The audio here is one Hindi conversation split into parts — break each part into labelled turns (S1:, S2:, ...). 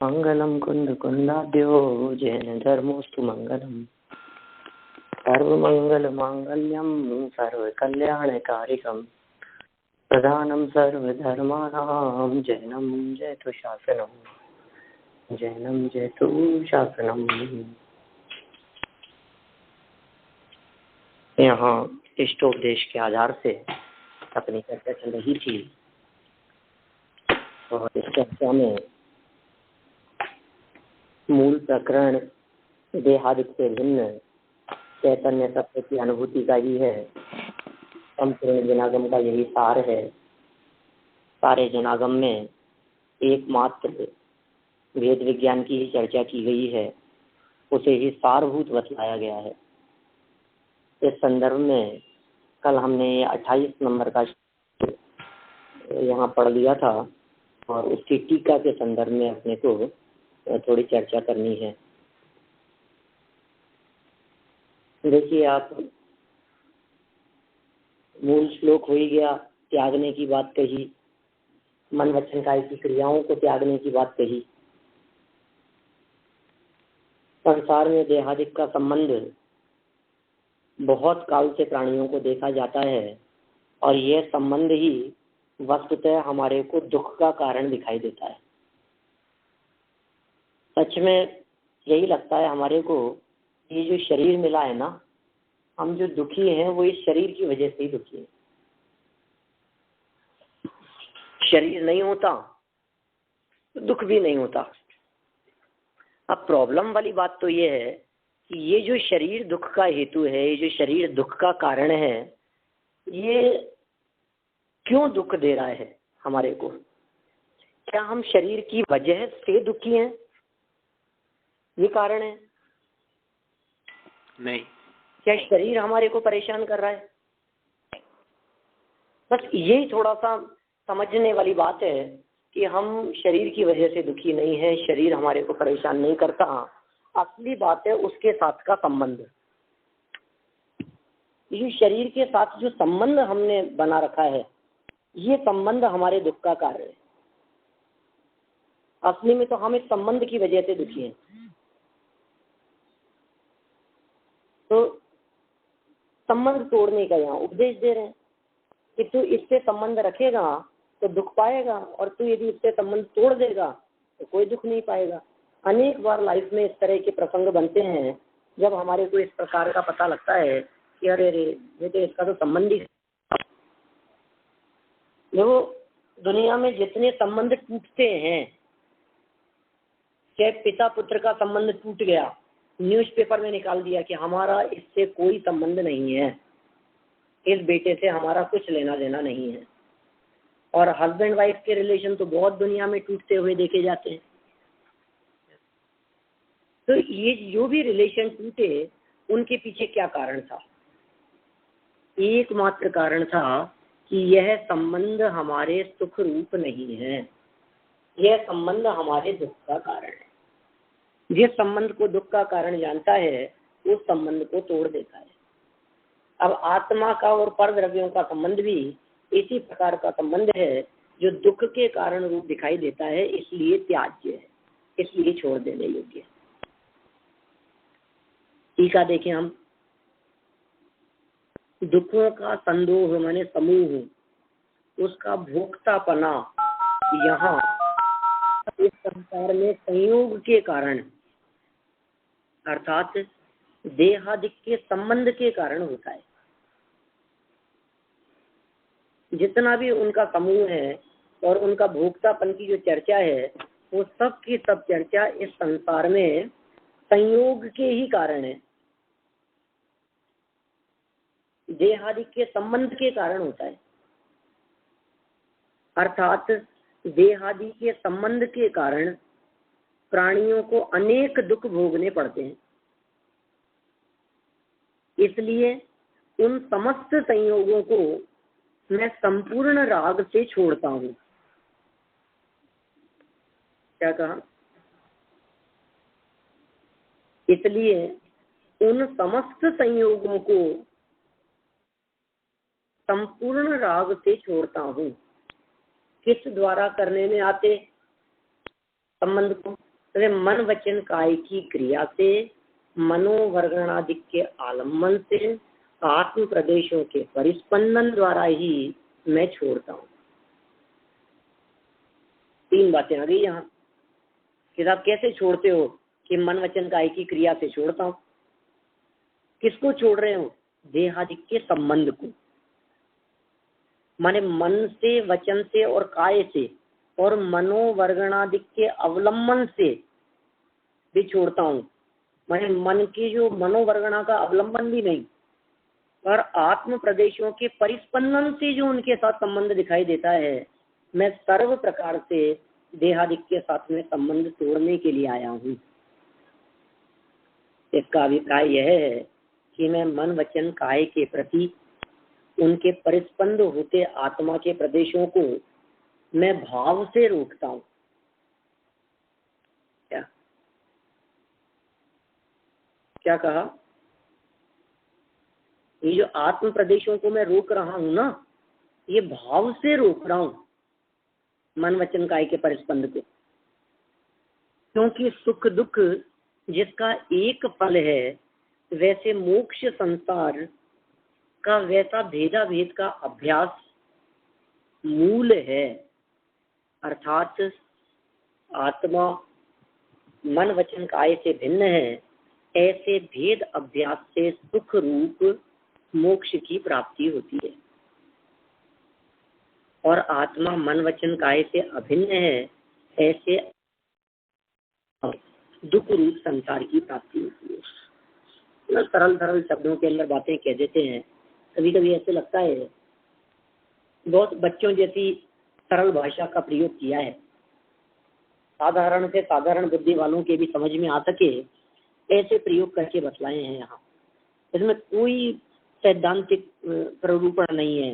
S1: मंगलम कुंद कुंदाद्यो जैन धर्मोस्तु मंगलम सर्वमंगल मांगल्यम सर्वकल्याणकारिकम प्रधानम सर्वधर्माणां जैनम जयतु शासनम जैनम जयतु शासनम। यहाँ इष्टोपदेश के आधार से अपनी चर्चा चल रही थी और इस चर्चा में मूल प्रकरण देहादिक से भिन्न चैतन्य तत्व की अनुभूति का ही है। संपूर्ण जनागम का यही सार है। सारे जनागम में एकमात्र वेद विज्ञान की ही चर्चा की गई है, उसे ही सारभूत बतलाया गया है। इस संदर्भ में कल हमने 28 नंबर का यहाँ पढ़ लिया था और उसकी टीका के संदर्भ में अपने को थोड़ी चर्चा करनी है। देखिए आप, मूल श्लोक हो ही गया, त्यागने की बात कही, मन वचन काय की क्रियाओं को त्यागने की बात कही। संसार में देहादिक का संबंध बहुत काल से प्राणियों को देखा जाता है और यह संबंध ही वस्तुतः हमारे को दुख का कारण दिखाई देता है। सच में यही लगता है हमारे को, ये जो शरीर मिला है ना, हम जो दुखी हैं वो इस शरीर की वजह से ही दुखी हैं। शरीर नहीं होता तो दुख भी नहीं होता। अब प्रॉब्लम वाली बात तो ये है कि ये जो शरीर दुख का हेतु है, ये जो शरीर दुख का कारण है, ये क्यों दुख दे रहा है हमारे को? क्या हम शरीर की वजह से दुखी हैं? ये कारण है?
S2: नहीं।
S1: क्या शरीर हमारे को परेशान कर रहा है? बस यही थोड़ा सा समझने वाली बात है कि हम शरीर की वजह से दुखी नहीं है, शरीर हमारे को परेशान नहीं करता। असली बात है उसके साथ का संबंध। ये शरीर के साथ जो संबंध हमने बना रखा है, ये संबंध हमारे दुख का कारण है। असली में तो हम इस संबंध की वजह से दुखी हैं। तो संबंध तोड़ने का यहाँ उपदेश दे रहे हैं कि तू इससे संबंध रखेगा तो दुख पाएगा, और तू यदि इससे संबंध तोड़ देगा तो कोई दुख नहीं पाएगा। अनेक बार लाइफ में इस तरह के प्रसंग बनते हैं जब हमारे को इस प्रकार का पता लगता है कि अरे रे ये तो इसका तो संबंध ही। देखो, दुनिया में जितने संबंध टूटते हैं, चाहे पिता पुत्र का संबंध टूट गया, न्यूज़पेपर में निकाल दिया कि हमारा इससे कोई संबंध नहीं है, इस बेटे से हमारा कुछ लेना देना नहीं है। और हस्बैंड वाइफ के रिलेशन तो बहुत दुनिया में टूटते हुए देखे जाते हैं। तो ये जो भी रिलेशन टूटे, उनके पीछे क्या कारण था? एकमात्र कारण था कि यह संबंध हमारे सुख रूप नहीं है, यह संबंध हमारे दुख का कारण है। जिस संबंध को दुख का कारण जानता है, उस संबंध को तोड़ देता है। अब आत्मा का और पर द्रव्यों का संबंध भी इसी प्रकार का संबंध है जो दुख के कारण रूप दिखाई देता है, इसलिए त्याज्य है, इसलिए छोड़ देने योग्य है। टीका देखें हम, दुखों का संदोह माने समूह, उसका भोक्तापना यहाँ इस संसार में संयोग के कारण अर्थात देहादिक के संबंध के कारण होता है। जितना भी उनका समूह है और उनका भोक्तापन की जो चर्चा है, वो सब की सब चर्चा इस संसार में संयोग के ही कारण है, देहादिक के संबंध के कारण होता है। अर्थात देहादि के संबंध के कारण प्राणियों को अनेक दुख भोगने पड़ते हैं। इसलिए उन समस्त संयोगों को मैं संपूर्ण राग से छोड़ता हूं। क्या कहा? इसलिए उन समस्त संयोगों को संपूर्ण राग से छोड़ता हूं। किस द्वारा करने में आते संबंध को? तो मन वचन काय की क्रिया से, मनोवर्गणादिक के आलम्बन से, आत्म प्रदेशों के परिस्पंदन द्वारा ही मैं छोड़ता हूँ। 3 बातें आ गई यहाँ कि आप कैसे छोड़ते हो कि मन वचन काय की क्रिया से छोड़ता हूँ। किसको छोड़ रहे हो? देहादिक के संबंध को, माने मन से, वचन से और काय से और मनोवर्गणादिक के अवलंबन से भी छोड़ता हूँ। माने मन की जो मनोवर्गणा का अवलंबन भी नहीं, और आत्म प्रदेशों के परिस्पंदन से जो उनके साथ संबंध दिखाई देता है, मैं सर्व प्रकार से देहादिक के साथ में संबंध तोड़ने के लिए आया हूँ। इसका अभिप्राय यह है कि मैं मन वचन काय के प्रति उनके परिस्पंद होते आत्मा के प्रदेशों को मैं भाव से रोकता हूँ। क्या कहा? ये जो आत्म प्रदेशों को मैं रोक रहा हूं ना, ये भाव से रोक रहा हूं मन वचन काय के परिस्पंद को, क्योंकि सुख दुख जिसका एक फल है, वैसे मोक्ष संसार का वैसा भेदा भेद का अभ्यास मूल है। अर्थात आत्मा मन वचन काय से भिन्न है, ऐसे भेद अभ्यास से सुख रूप मोक्ष की प्राप्ति होती है, और आत्मा मन वचन काय से अभिन्न है, ऐसे दुख रूप संसार की प्राप्ति होती है। सरल सरल शब्दों के अंदर बातें कह देते हैं। कभी कभी ऐसे लगता है बहुत बच्चों जैसी सरल भाषा का प्रयोग किया है, साधारण से साधारण बुद्धि वालों के भी समझ में आ सके ऐसे प्रयोग करके बतलाए हैं यहाँ। इसमें कोई सैद्धांतिक प्ररूपण नहीं है,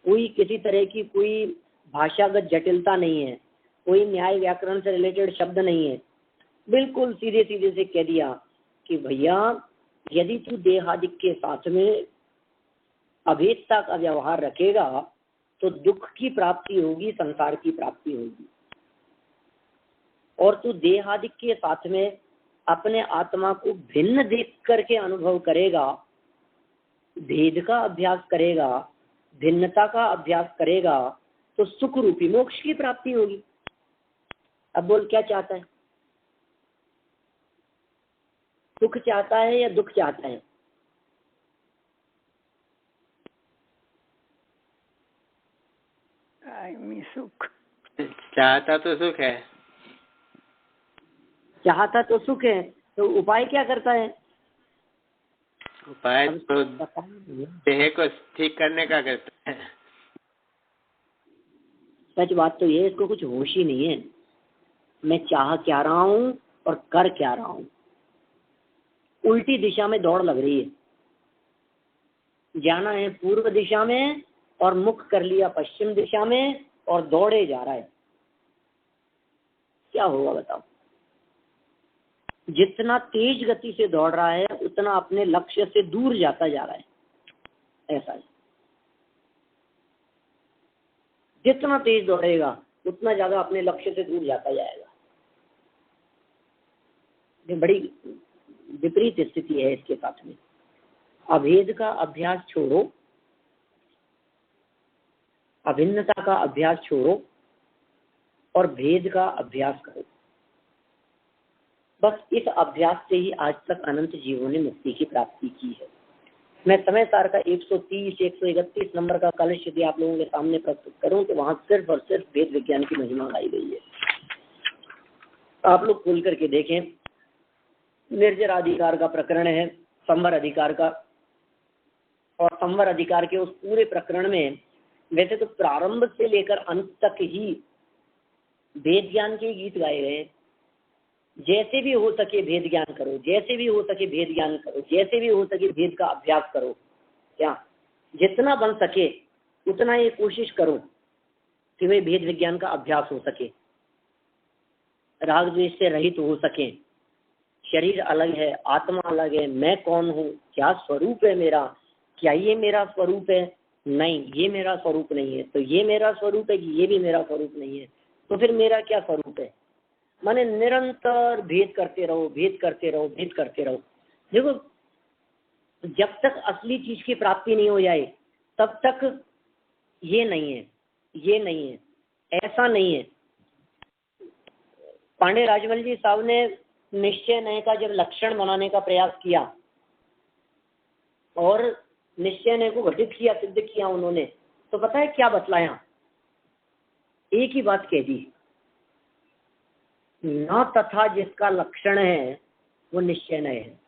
S1: कोई किसी तरह की कोई भाषागत जटिलता नहीं है, कोई न्याय व्याकरण से रिलेटेड शब्द नहीं है। बिल्कुल सीधे सीधे से कह दिया कि भैया यदि तू देहादिक के साथ में अभेदता का व्यवहार रखेगा तो दुख की प्राप्ति होगी, संसार की प्राप्ति होगी। और तू देहादिक के साथ में अपने आत्मा को भिन्न देख करके अनुभव करेगा, भेद का अभ्यास करेगा, भिन्नता का अभ्यास करेगा, तो सुख रूपी मोक्ष की प्राप्ति होगी। अब बोल क्या चाहता है? सुख चाहता है या दुख चाहता है?
S2: सुख चाहता तो सुख है,
S1: चाहता तो सुख है, तो उपाय क्या करता है?
S2: उपाय तो देह को ठीक करने का करता है।
S1: सच बात तो ये, इसको कुछ होश ही नहीं है मैं चाह क्या रहा हूं और कर क्या रहा हूं। उल्टी दिशा में दौड़ लग रही है, जाना है पूर्व दिशा में और मुख कर लिया पश्चिम दिशा में और दौड़े जा रहा है। क्या होगा बताओ? जितना तेज गति से दौड़ रहा है उतना अपने लक्ष्य से दूर जाता जा रहा है। ऐसा है, जितना तेज दौड़ेगा उतना ज्यादा अपने लक्ष्य से दूर जाता जाएगा। ये बड़ी विपरीत स्थिति है इसके साथ में। अभेद का अभ्यास छोड़ो, अभिन्नता का अभ्यास छोड़ो और भेद का अभ्यास करो। बस इस अभ्यास से ही आज तक अनंत जीवों ने मुक्ति की प्राप्ति की है। मैं समय सार का 130 131 नंबर का कलश यदि आप लोगों के सामने प्रस्तुत करूं तो वहां सिर्फ और सिर्फ वेद विज्ञान की महिमा गाई गई है। आप लोग खोल करके देखें, निर्जर अधिकार का प्रकरण है, संवर अधिकार का, और संवर अधिकार के उस पूरे प्रकरण में वैसे तो प्रारंभ से लेकर अंत तक ही वेद ज्ञान के गीत गाए गए। जैसे भी हो सके भेद ज्ञान करो, जैसे भी हो सके भेद ज्ञान करो, जैसे भी हो सके भेद का अभ्यास करो। क्या जितना बन सके उतना ये कोशिश करो कि वे भेद विज्ञान का अभ्यास हो सके, राग द्वेष से रहित हो सके। शरीर अलग है, आत्मा अलग है, मैं कौन हूँ, क्या स्वरूप है मेरा, क्या ये मेरा स्वरूप है? नहीं, ये मेरा स्वरूप नहीं है। तो ये मेरा स्वरूप है कि ये भी मेरा स्वरूप नहीं है? तो फिर मेरा क्या स्वरूप है? माने निरंतर भेद करते रहो, भेद करते रहो, भेद करते रहो। देखो, जब तक असली चीज की प्राप्ति नहीं हो जाए तब तक ये नहीं है, ये नहीं है, ऐसा नहीं है। पांडे राजमल जी साहब ने निश्चय नय का जब लक्षण बनाने का प्रयास किया और निश्चय नय को घटित किया, सिद्ध किया उन्होंने, तो पता है क्या बतलाया? एक ही बात कह दी, न तथा जिसका लक्षण है वो निश्चय नय है।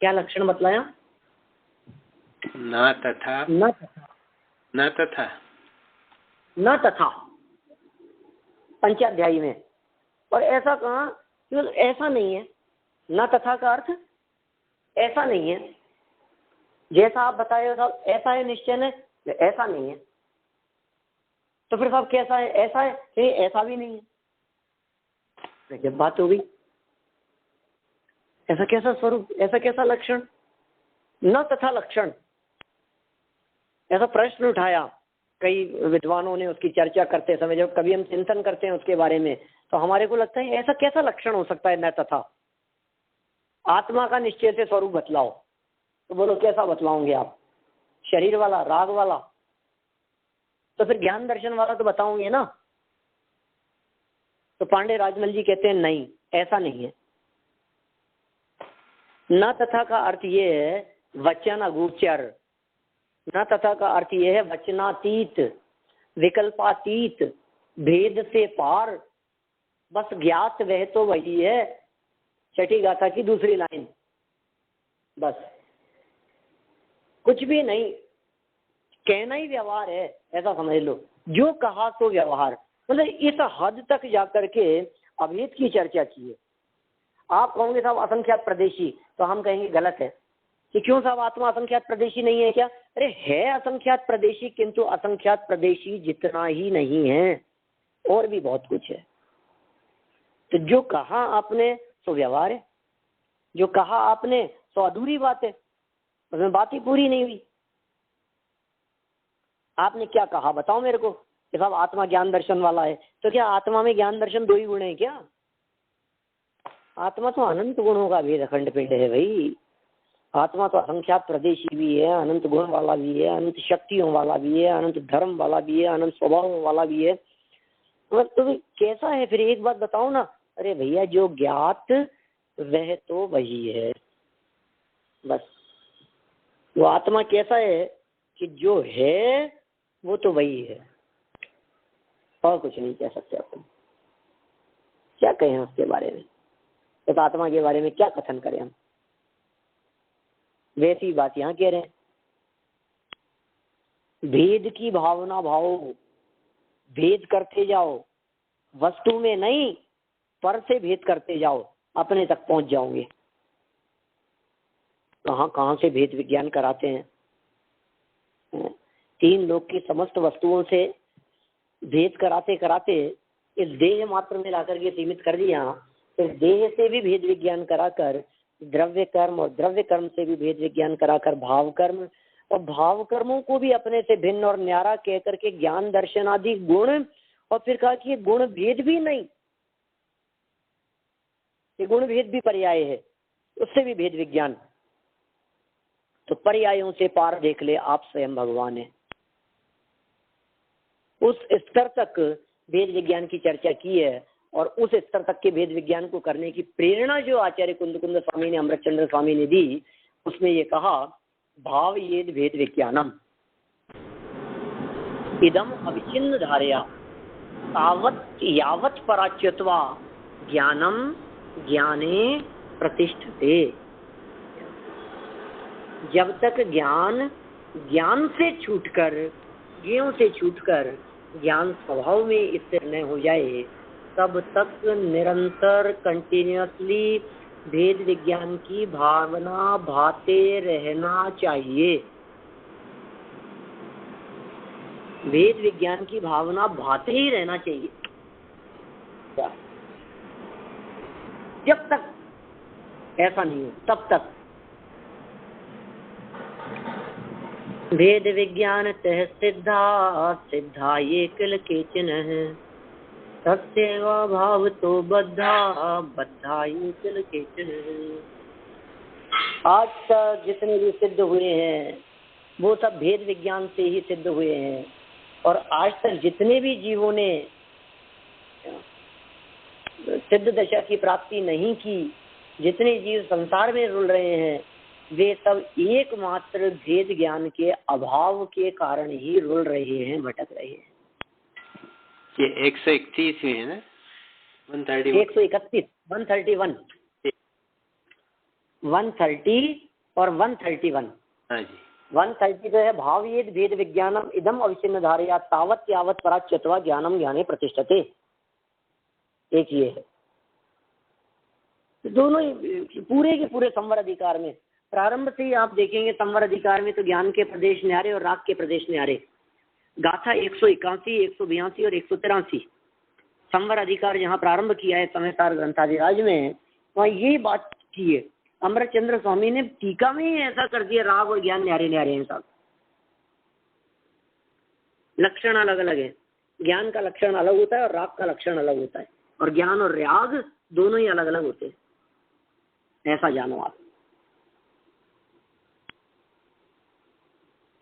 S1: क्या लक्षण बतलाया?
S2: न तथा,
S1: न तथा,
S2: न तथा,
S1: न तथा, पंचाध्यायी में। और ऐसा कहा कि ऐसा नहीं है। न तथा का अर्थ ऐसा नहीं है, जैसा आप बताए साहब ऐसा है निश्चय ने, ऐसा नहीं है। तो फिर साहब कैसा है? ऐसा है, नहीं ऐसा भी नहीं है। जब बात हो गई, ऐसा कैसा स्वरूप, ऐसा कैसा लक्षण? न तथा लक्षण, ऐसा प्रश्न उठाया कई विद्वानों ने उसकी चर्चा करते समय। जब कभी हम चिंतन करते हैं उसके बारे में तो हमारे को लगता है ऐसा कैसा लक्षण हो सकता है न तथा? आत्मा का निश्चय से स्वरूप बतलाओ। तो बोलो कैसा बतलाओगे आप? शरीर वाला, राग वाला? तो फिर ज्ञान दर्शन वाला तो बताओगे ना। तो पांडे राजमल जी कहते हैं नहीं, ऐसा नहीं है। न तथा का अर्थ ये है वचन अगोचर। न तथा का अर्थ ये है वचनातीत, विकल्पातीत, भेद से पार, बस ज्ञात वह तो वही है। छठी गाथा की दूसरी लाइन, बस कुछ भी नहीं, कहना ही व्यवहार है, ऐसा समझ लो। जो कहा तो व्यवहार, मतलब इस हद तक जाकर के अभेद की चर्चा की है। आप कहोगे साहब असंख्यात प्रदेशी, तो हम कहेंगे गलत है कि क्यों साहब आत्मा असंख्यात प्रदेशी नहीं है क्या? अरे है असंख्यात प्रदेशी, किंतु असंख्यात प्रदेशी जितना ही नहीं है, और भी बहुत कुछ है। तो जो कहा आपने सो व्यवहार है, जो कहा आपने सो अधूरी बात है, उसमें बात ही पूरी नहीं हुई। आपने क्या कहा बताओ मेरे को कि साहब आत्मा ज्ञान दर्शन वाला है, तो क्या आत्मा में ज्ञान दर्शन दो ही गुण है क्या? आत्मा तो अनंत गुणों का भेद अखंड पिंड है भाई। आत्मा तो असंख्यात प्रदेशी भी है, अनंत गुण वाला भी है, अनंत शक्तियों वाला भी है, अनंत धर्म वाला भी है, अनंत स्वभाव वाला भी है। तो कैसा है फिर? एक बात बताओ ना। अरे भैया जो ज्ञात वह तो वही है, बस। वो आत्मा कैसा है कि जो है वो तो वही है, और कुछ नहीं कह सकते अपन। क्या कहें उसके बारे में? तो आत्मा के बारे में क्या कथन करें हम? वैसी बात यहाँ कह रहे हैं, भेद की भावना भाव, भेद करते जाओ, वस्तु में नहीं पर से भेद करते जाओ, अपने तक पहुंच जाओगे। कहाँ कहाँ से भेद विज्ञान कराते हैं। तीन लोक की समस्त वस्तुओं से भेद कराते कराते इस देह मात्र में लाकर के सीमित कर दिया। इस देह से भी भेद विज्ञान कराकर द्रव्य कर्म, और द्रव्य कर्म से भी भेद विज्ञान कराकर भाव कर्म, और भाव कर्मों को भी अपने से भिन्न और न्यारा कह करके ज्ञान दर्शन आदि गुण, और फिर कहा कि ये गुण भेद भी नहीं, ये गुण भेद भी पर्याय है, उससे भी भेद विज्ञान। तो पर्यायों से पार देख ले आप स्वयं भगवान है। उस स्तर तक भेद विज्ञान की चर्चा की है, और उस स्तर तक के भेद विज्ञान को करने की प्रेरणा जो आचार्य कुंद स्वामी ने, अमृतचंद्र स्वामी ने दी, उसमें ये कहा भाव येद भेद विज्ञानम इदम अविचिन्न धारया तावत यावत पराच्युत्वा ज्ञानम ज्ञाने प्रतिष्ठते। जब तक ज्ञान ज्ञान से छूटकर, ज्ञों से छूटकर ज्ञान स्वभाव में स्थिर न हो जाए, तब तक निरंतर कंटिन्यूअसली भेद विज्ञान की भावना भाते रहना चाहिए। भेद विज्ञान की भावना भाते ही रहना चाहिए। जब तक ऐसा नहीं हो तब तक भेद विज्ञान तह सिद्धा सिद्धा ये किल केचन है। सत्यवा भाव तो बद्धा बद्धा ये चल के चल। आज तक जितने भी सिद्ध हुए हैं वो सब भेद विज्ञान से ही सिद्ध हुए हैं, और आज तक जितने भी जीवों ने सिद्ध दशा की प्राप्ति नहीं की, जितने जीव संसार में रुल रहे हैं, वे सब एकमात्र भेद ज्ञान के अभाव के कारण ही रुल रहे हैं, भटक रहे हैं।
S2: ये 131 में है ना, 131
S1: 130 और 131।
S2: हाँ जी।
S1: 130 जो है भावयेद भेद विज्ञानम इदम अविच्छिन्न धारया तावत यावत पराच्यत्वा ज्ञानम ज्ञाने प्रतिष्ठते, एक ये है। दोनों ही पूरे के पूरे संवर अधिकार में, प्रारंभ से ही आप देखेंगे संवर अधिकार में तो ज्ञान के प्रदेश न्यारे और राग के प्रदेश न्यारे। गाथा 181, 182 और 183 संवर अधिकार जहाँ प्रारंभ किया है समय सार ग्रंथाधिराज में, वहाँ ये बात की है। अमरचंद्र स्वामी ने टीका में ही ऐसा कर दिया, राग और ज्ञान न्यारे न्यारे हैं सब, लक्षण अलग अलग है। ज्ञान का लक्षण अलग होता है और राग का लक्षण अलग होता है, और ज्ञान और राग दोनों ही अलग अलग होते हैं, ऐसा जानो आप।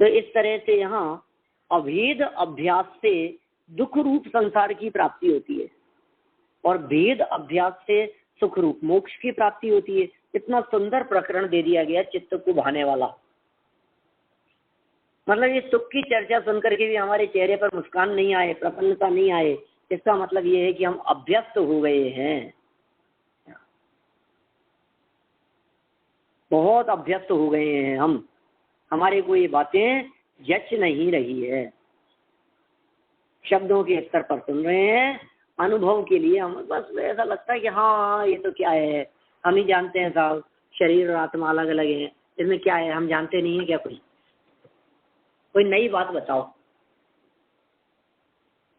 S1: तो इस तरह से यहाँ अभेद अभ्यास से दुख रूप संसार की प्राप्ति होती है और भेद अभ्यास से सुख रूप मोक्ष की प्राप्ति होती है। इतना सुंदर प्रकरण दे दिया गया, चित्त को भाने वाला। मतलब ये सुख की चर्चा सुनकर के भी हमारे चेहरे पर मुस्कान नहीं आए, प्रसन्नता नहीं आए, इसका मतलब ये है कि हम अभ्यस्त हो गए हैं, बहुत अभ्यस्त हो गए हैं हम। हमारे को ये बातें जच नहीं रही है, शब्दों के स्तर पर सुन रहे हैं, अनुभव के लिए हम बस ऐसा लगता है कि हाँ ये तो क्या है, हम ही जानते हैं साहब, शरीर और आत्मा अलग अलग है, इसमें क्या है, हम जानते नहीं है क्या? कोई नई बात बताओ।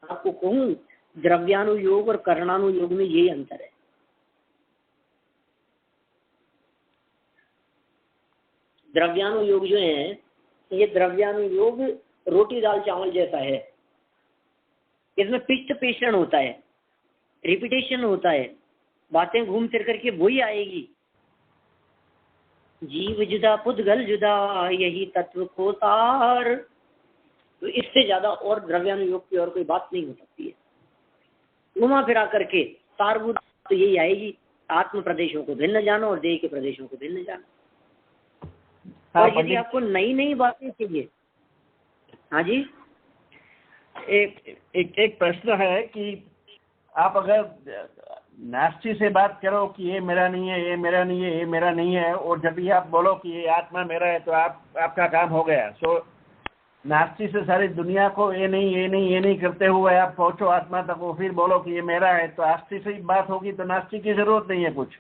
S1: आपको कहूं द्रव्यानुयोग और करणानुयोग में यही अंतर है। द्रव्यानुयोग जो है, ये द्रव्यानुयोग रोटी दाल चावल जैसा है। इसमें पिष्ट पेषण होता है, रिपीटेशन होता है, बातें घूम फिर करके वही आएगी। जीव जुदा पुद्गल जुदा यही तत्व को सार। तो इससे ज्यादा और द्रव्यानुयोग की और कोई बात नहीं हो सकती है। घुमा फिरा करके सारभूत तो यही आएगी, आत्म प्रदेशों को भिन्न जानो और देह के प्रदेशों को भिन्न जानो। और यदि आपको नई नई बातें चाहिए। हाँ जी,
S3: एक प्रश्न है कि आप अगर नास्ती से बात करो कि ये मेरा नहीं है, ये मेरा नहीं है, ये मेरा नहीं है, और जब भी आप बोलो कि ये आत्मा मेरा है, तो आपका काम हो गया। सो नास्ती से सारी दुनिया को ये नहीं ये नहीं ये नहीं करते हुए आप पहुंचो आत्मा तक, वो फिर बोलो कि ये मेरा है, तो आस्ती से ही बात होगी, तो नास्ती की जरूरत नहीं है कुछ।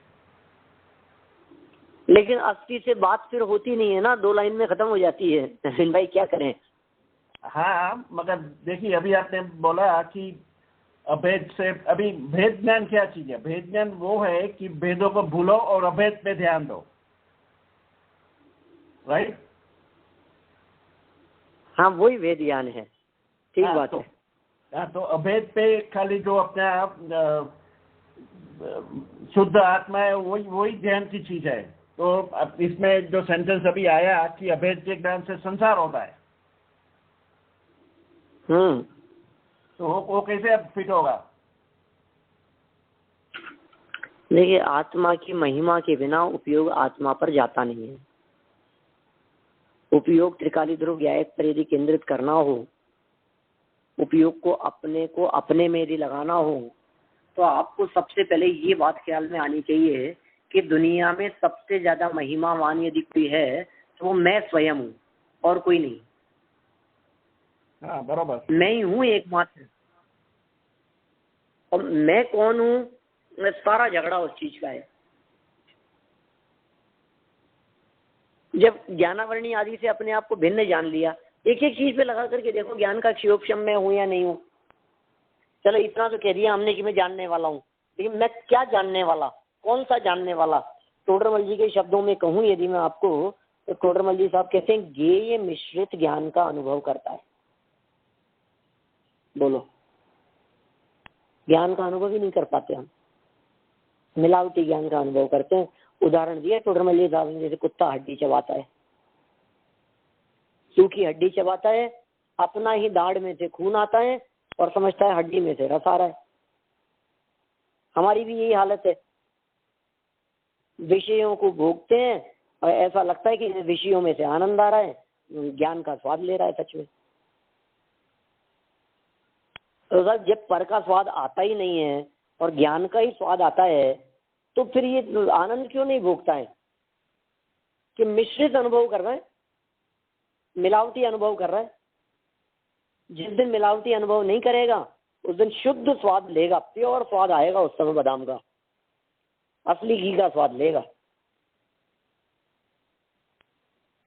S1: लेकिन अस्थि से बात फिर होती नहीं है ना, 2 लाइन में खत्म हो जाती है। नवीन भाई क्या करें?
S3: हाँ, मगर देखिए अभी आपने बोला कि अभेद से, अभी भेद ज्ञान क्या चीज है? भेद ज्ञान वो है कि भेदों को भूलो और अभेद पे ध्यान दो, राइट?
S1: हाँ, वही भेद ज्ञान है, ठीक बात है।
S3: हाँ, तो अभेद पे खाली जो अपना शुद्ध आत्मा है वही ध्यान की चीज है। तो अब इसमें जो सेंटेंस अभी आया कि अभेद के ज्ञान से संसार होता है, तो वो कैसे अब फिट होगा?
S1: देखिए, आत्मा की महिमा के बिना उपयोग आत्मा पर जाता नहीं है। उपयोग त्रिकाली ध्रुव व्यायक पर यदि केंद्रित करना हो, उपयोग को अपने में यदि लगाना हो, तो आपको सबसे पहले ये बात ख्याल में आनी चाहिए कि दुनिया में सबसे ज्यादा महिमावान यदि कोई है तो वो मैं स्वयं हूँ और कोई नहीं।
S3: हाँ, बराबर,
S1: मैं ही हूँ एकमात्र। और मैं कौन हूँ, सारा झगड़ा उस चीज का है। जब ज्ञानावरणी आदि से अपने आप को भिन्न जान लिया, एक एक चीज पे लगा करके देखो, ज्ञान का क्षयोपशम मैं हूँ या नहीं हूँ। चलो इतना तो कह दिया हमने कि मैं जानने वाला हूँ, लेकिन मैं क्या जानने वाला, कौन सा जानने वाला? टोडरमल जी के शब्दों में कहूँ यदि मैं आपको, तो टोडरमल जी साहब कहते हैं ज्ञेय मिश्रित ज्ञान का अनुभव करता है। बोलो, ज्ञान का अनुभव ही नहीं कर पाते हम, मिलावटी ज्ञान का अनुभव करते हैं। उदाहरण दिया टोडरमल्ली साहब ने, जैसे कुत्ता हड्डी चबाता है, सूखी हड्डी चबाता है, अपना ही दाढ़ में से खून आता है और समझता है हड्डी में से रस आ रहा है। हमारी भी यही हालत है, विषयों को भोगते हैं और ऐसा लगता है कि विषयों में से आनंद आ रहा है, ज्ञान का स्वाद ले रहा है सच में। तो जब पर का स्वाद आता ही नहीं है और ज्ञान का ही स्वाद आता है, तो फिर ये आनंद क्यों नहीं भोगता है कि मिश्रित अनुभव कर रहा है, मिलावटी अनुभव कर रहा है। जिस दिन मिलावटी अनुभव नहीं करेगा उस दिन शुद्ध स्वाद लेगा, प्योर स्वाद आएगा उस समय बादाम का, असली घी का स्वाद लेगा।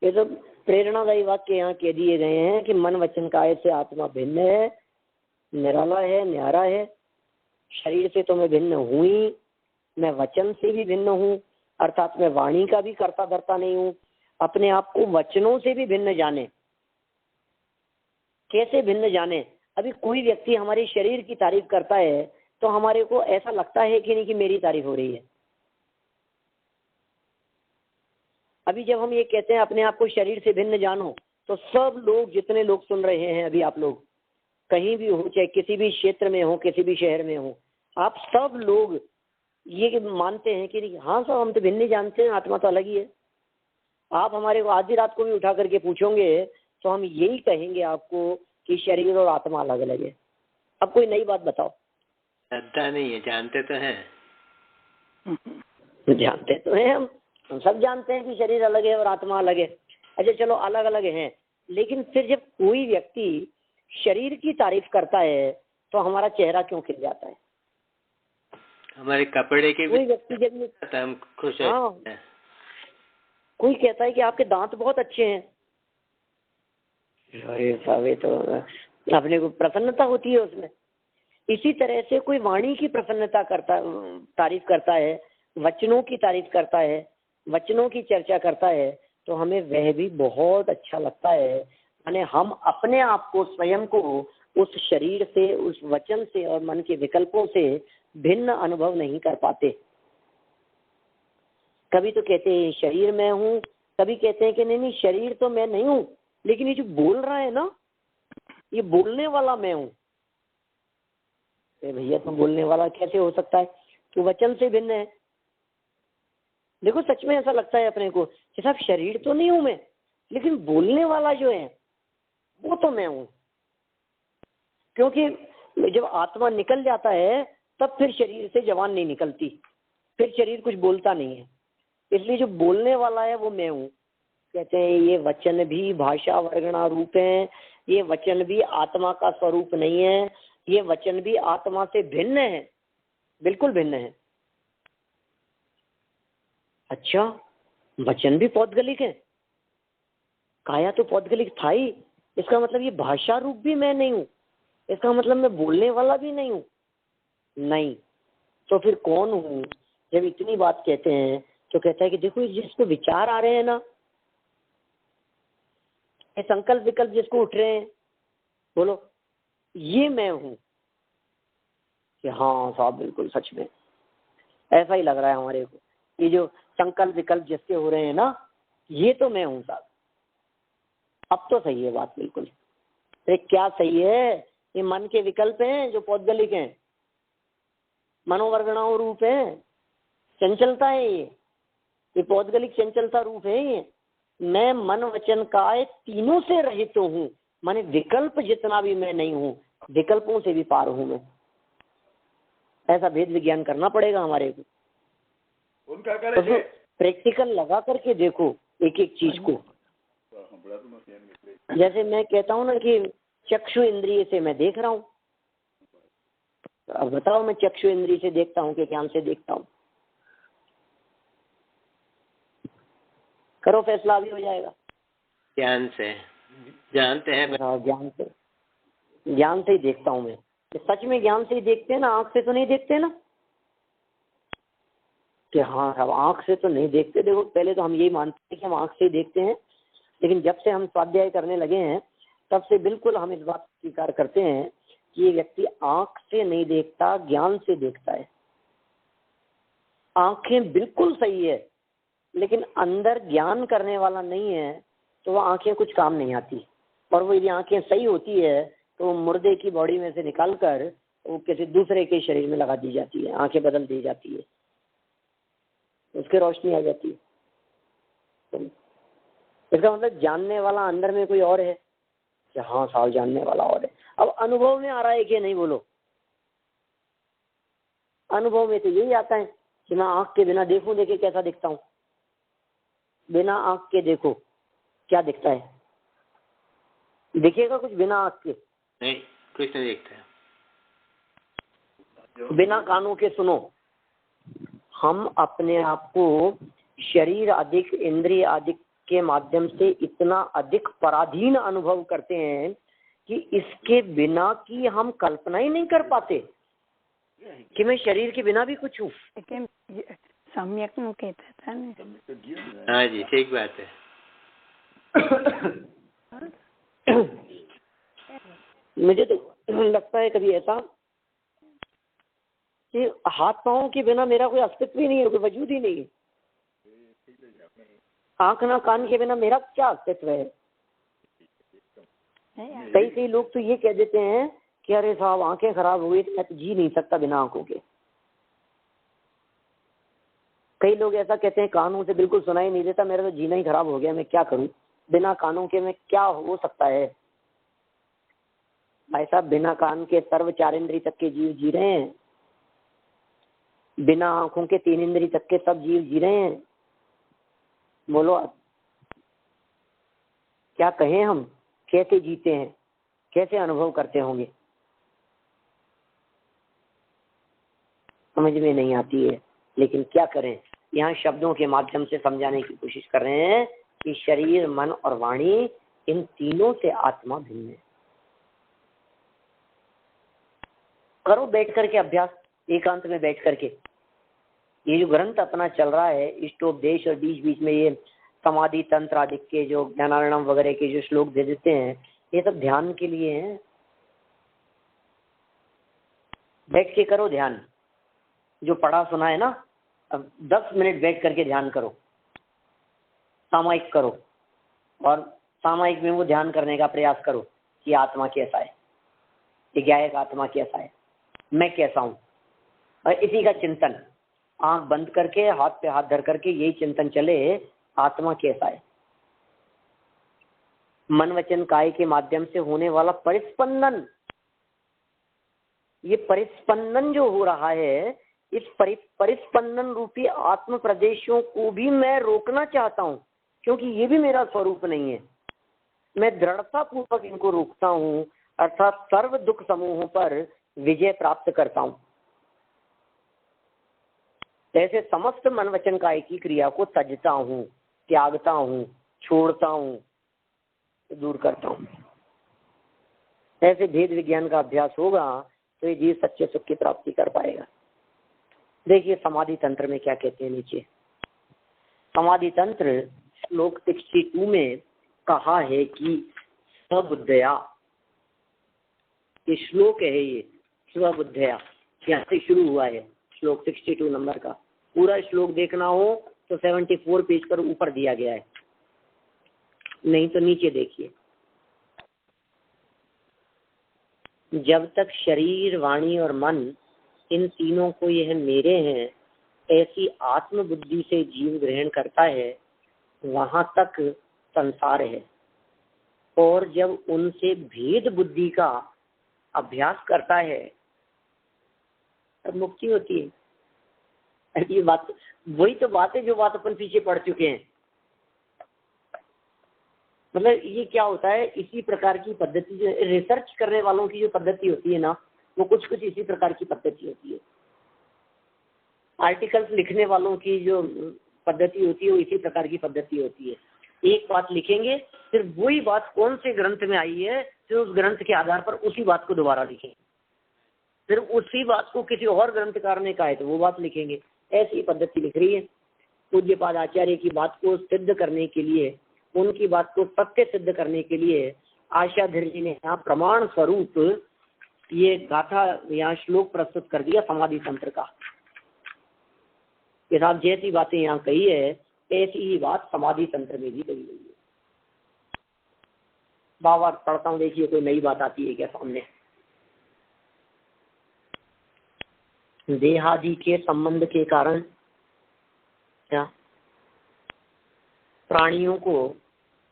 S1: ये तो प्रेरणादायी वाक्य यहाँ कह दिए गए हैं कि मन वचन काय से आत्मा भिन्न है, निराला है, न्यारा है। शरीर से तो मैं भिन्न हूं ही, मैं वचन से भी भिन्न हूँ, अर्थात मैं वाणी का भी कर्ता धर्ता नहीं हूँ। अपने आप को वचनों से भी भिन्न जाने। कैसे भिन्न जाने? अभी कोई व्यक्ति हमारे शरीर की तारीफ करता है तो हमारे को ऐसा लगता है कि नहीं कि मेरी तारीफ हो रही है। अभी जब हम ये कहते हैं अपने आप को शरीर से भिन्न जानो, तो सब लोग, जितने लोग सुन रहे हैं अभी, आप लोग कहीं भी हो, चाहे किसी भी क्षेत्र में हो, किसी भी शहर में हो, आप सब लोग ये मानते हैं कि हाँ साहब हम तो भिन्न ही जानते हैं, आत्मा तो अलग ही है। आप हमारे को आधी रात को भी उठा करके पूछोगे तो हम यही कहेंगे आपको कि शरीर और आत्मा अलग अलग है। अब कोई नई बात बताओ।
S2: श्रद्धा नहीं है, जानते तो हैं।
S1: जानते तो हैं, हम सब जानते हैं कि शरीर अलग है और आत्मा अलग है। अच्छा चलो अलग अलग हैं, लेकिन फिर जब कोई व्यक्ति शरीर की तारीफ करता है तो हमारा चेहरा क्यों खिल जाता है?
S2: हमारे कपड़े के
S1: कोई व्यक्ति जब
S2: हम खुश
S1: हैं, कोई कहता है कि आपके दांत बहुत अच्छे हैं, अरे साहब ये तो अपने को प्रसन्नता होती है उसमें। इसी तरह से कोई वाणी की प्रसन्नता करता, तारीफ करता है, वचनों की तारीफ करता है, वचनों की चर्चा करता है, तो हमें वह भी बहुत अच्छा लगता है। माने हम अपने आप को, स्वयं को उस शरीर से, उस वचन से और मन के विकल्पों से भिन्न अनुभव नहीं कर पाते। कभी तो कहते हैं शरीर मैं हूँ, कभी कहते हैं कि नहीं शरीर तो मैं नहीं हूँ, लेकिन ये जो बोल रहा है ना, ये बोलने वाला मैं हूँ। भैया तुम बोलने वाला कैसे हो सकता है? तो वचन से भिन्न है। देखो सच में ऐसा लगता है अपने को कि साहब शरीर तो नहीं हूं मैं, लेकिन बोलने वाला जो है वो तो मैं हूं। क्योंकि जब आत्मा निकल जाता है तब फिर शरीर से जबान नहीं निकलती, फिर शरीर कुछ बोलता नहीं है। इसलिए जो बोलने वाला है वो मैं हूं। कहते हैं ये वचन भी भाषा वर्गणा रूप है, ये वचन भी आत्मा का स्वरूप नहीं है, ये वचन भी आत्मा से भिन्न है, बिल्कुल भिन्न है। अच्छा वचन भी पौद्गलिक है, काया तो पौद्गलिक था ही, इसका मतलब ये भाषा रूप भी मैं नहीं हूं, इसका मतलब मैं बोलने वाला भी नहीं हूं। नहीं तो फिर कौन हूं? जब इतनी बात कहते हैं तो कहता है कि देखो जिसको विचार आ रहे हैं ना, ये संकल्प विकल्प जिसको उठ रहे हैं, बोलो ये मैं हूं। कि हाँ साहब बिल्कुल सच में ऐसा ही लग रहा है हमारे को, ये जो संकल्प विकल्प जिसके हो रहे हैं ना, ये तो मैं हूं साहब। अब तो सही है बात बिल्कुल। अरे क्या सही है? ये मन के विकल्प हैं जो पौद्गलिक हैं, मनोवर्गणाओं रूप है, चंचलता है, ये पौद्गलिक चंचलता रूप है। ये मैं मन वचन काय तीनों से रहित हूँ, माने विकल्प जितना भी मैं नहीं हूँ, विकल्पों से भी पार हूँ मैं। ऐसा भेद विज्ञान करना पड़ेगा हमारे को।
S3: उनका
S1: तो प्रैक्टिकल लगा करके देखो एक एक चीज को। जैसे मैं कहता हूँ ना कि चक्षु इंद्रिय से मैं देख रहा हूँ, अब बताओ मैं चक्षु इंद्रिय से देखता हूँ कि ज्ञान से देखता हूँ? करो फैसला, अभी हो जाएगा।
S2: ज्ञान से जानते हैं,
S1: ज्ञान से ही देखता हूँ मैं। सच में ज्ञान से ही देखते हैं ना, आंख से तो नहीं देखते ना। कि हाँ अब आंख से तो नहीं देखते। देखो पहले तो हम यही मानते हैं कि हम आंख से ही देखते हैं, लेकिन जब से हम स्वाध्याय करने लगे हैं तब से बिल्कुल हम इस बात को स्वीकार करते हैं कि ये व्यक्ति आंख से नहीं देखता, ज्ञान से देखता है। आंखें बिल्कुल सही है, लेकिन अंदर ज्ञान करने वाला नहीं है, तो वो आंखें कुछ काम नहीं आती। और वो यदि आंखें सही होती है तो वो मुर्दे की बॉडी में से निकालकर वो किसी दूसरे के शरीर में लगा दी जाती है, आंखें बदल दी जाती है, उसके रोशनी आ जाती है। इसका मतलब जानने वाला अंदर में कोई और है कि हाँ साहब जानने वाला और है। अब अनुभव में आ रहा है कि नहीं, बोलो। अनुभव में तो यही आता है कि मैं आंख के बिना देखूं, देखे कैसा दिखता हूं। बिना आंख के देखो क्या दिखता है? दिखेगा कुछ बिना आंख के?
S2: नहीं, कुछ नहीं दिखता है।
S1: बिना कानों के सुनो। हम अपने आप को शरीर अधिक, इंद्रिय अधिक के माध्यम से इतना अधिक पराधीन अनुभव करते हैं कि इसके बिना की हम कल्पना ही नहीं कर पाते कि मैं शरीर के बिना भी कुछ हूँ।
S4: सम्यक नु कहता था ना।
S2: हाँ जी, ठीक बात है।
S1: मुझे तो लगता है कभी ऐसा कि हाथ पांव के बिना मेरा कोई अस्तित्व ही नहीं है, कोई वजूद ही नहीं है। आंख ना कान के बिना मेरा क्या अस्तित्व है? कई लोग तो ये कह देते हैं कि अरे साहब आंखें खराब हो गई तो मैं तो जी नहीं सकता बिना आंखों के। कई लोग ऐसा कहते हैं कानों से बिल्कुल सुनाई नहीं देता, मेरा तो जीना ही खराब हो गया, मैं क्या करूं, बिना कानों के मैं क्या हो सकता है। भाई साहब बिना कान के सर्व चार इंद्रिय तक के जीव जी रहे हैं, बिना आंखों के तीन इंद्रिय तक के सब जीव जी रहे हैं। बोलो आप क्या कहें, हम कैसे जीते हैं, कैसे अनुभव करते होंगे, समझ में नहीं आती है। लेकिन क्या करें, यहाँ शब्दों के माध्यम से समझाने की कोशिश कर रहे हैं कि शरीर, मन और वाणी, इन तीनों से आत्मा भिन्न है। करो बैठ करके अभ्यास, एकांत में बैठ करके। ये जो ग्रंथ अपना चल रहा है, इष्टोपदेश, और बीच बीच में ये समाधि तंत्र आदि के जो ज्ञानार्णव वगैरह के जो श्लोक दे देते हैं, ये सब ध्यान के लिए हैं। बैठ के करो ध्यान, जो पढ़ा सुना है ना, अब 10 मिनट बैठ करके ध्यान करो, सामयिक करो, और सामयिक में वो ध्यान करने का प्रयास करो कि आत्मा कैसा है, ज्ञायक आत्मा कैसा है, मैं कैसा हूं। और इसी का चिंतन, आंख बंद करके हाथ पे हाथ धर करके यही चिंतन चले, आत्मा कैसा है। मन वचन काय के माध्यम से होने वाला परिस्पंदन, ये परिस्पंदन जो हो रहा है, इस परिस्पंदन रूपी आत्म प्रदेशों को भी मैं रोकना चाहता हूं, क्योंकि ये भी मेरा स्वरूप नहीं है। मैं दृढ़ता पूर्वक इनको रोकता हूं, अर्थात सर्व दुख समूहों पर विजय प्राप्त करता हूं। ऐसे समस्त मन वचन काय की क्रिया को तजता हूं, त्यागता हूं, छोड़ता हूं, दूर करता हूं। ऐसे भेद विज्ञान का अभ्यास होगा तो ये जीव सच्चे सुख की प्राप्ति कर पाएगा। देखिए समाधि तंत्र में क्या कहते हैं नीचे। समाधि तंत्र श्लोक 62 में कहा है कि स्वबुद्धया, ये श्लोक है, ये स्वबुद्धया यहाँ से शुरू हुआ है। श्लोक 62 नंबर का पूरा श्लोक देखना हो तो 74 पेज पर ऊपर दिया गया है, नहीं तो नीचे देखिए। जब तक शरीर, वाणी और मन, इन तीनों को यह मेरे हैं ऐसी आत्म बुद्धि से जीव ग्रहण करता है, वहां तक संसार है। और जब उनसे भेद बुद्धि का अभ्यास करता है तब मुक्ति होती है। ये बात, वही तो बात है जो बात अपन पीछे पढ़ चुके हैं। मतलब ये क्या होता है, इसी प्रकार की पद्धति, जो रिसर्च करने वालों की जो पद्धति होती है ना, वो कुछ कुछ इसी प्रकार की पद्धति होती है। आर्टिकल्स लिखने वालों की जो पद्धति होती है वो इसी प्रकार की पद्धति होती है। एक बात लिखेंगे, फिर वही बात कौन से ग्रंथ में आई है, फिर उस ग्रंथ के आधार पर उसी बात को दोबारा लिखेंगे, फिर उसी बात को किसी और ग्रंथकार ने कहा है तो वो बात लिखेंगे। ऐसी पद्धति लिख रही है। पूज्यपाद आचार्य की बात को सिद्ध करने के लिए, उनकी बात को सत्य सिद्ध करने के लिए आशाधर जी ने यहाँ प्रमाण स्वरूप ये गाथा यहाँ श्लोक प्रस्तुत कर दिया समाधि तंत्र का। ये साहब जैसी बातें यहाँ कही है ऐसी ही बात समाधि तंत्र में भी कही गई है। बार पढ़ता हूँ, देखिए कोई नई बात आती है क्या सामने। देहादि के संबंध के कारण क्या प्राणियों को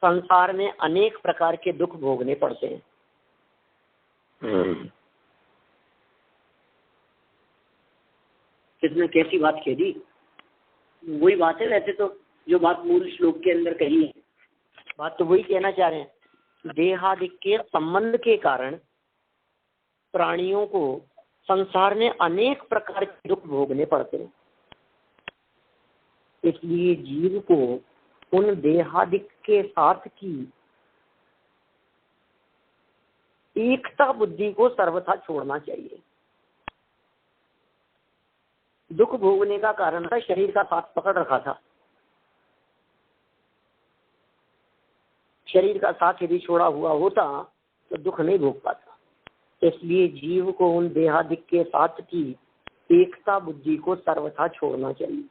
S1: संसार में अनेक प्रकार के दुख भोगने पड़ते हैं। किसने कैसी बात कह दी? वही बात है वैसे तो, जो बात मूल श्लोक के अंदर कही है, बात तो वही कहना चाह रहे हैं। देहादि के संबंध के कारण प्राणियों को संसार में अनेक प्रकार के दुख भोगने पड़ते हैं। इसलिए जीव को उन देहादि के साथ की एकता बुद्धि को सर्वथा छोड़ना चाहिए। दुख भोगने का कारण था शरीर का साथ पकड़ रखा था। शरीर का साथ यदि छोड़ा हुआ होता तो दुख नहीं भोग पाता। इसलिए जीव को उन देहादिक के साथ की एकता बुद्धि को सर्वथा छोड़ना चाहिए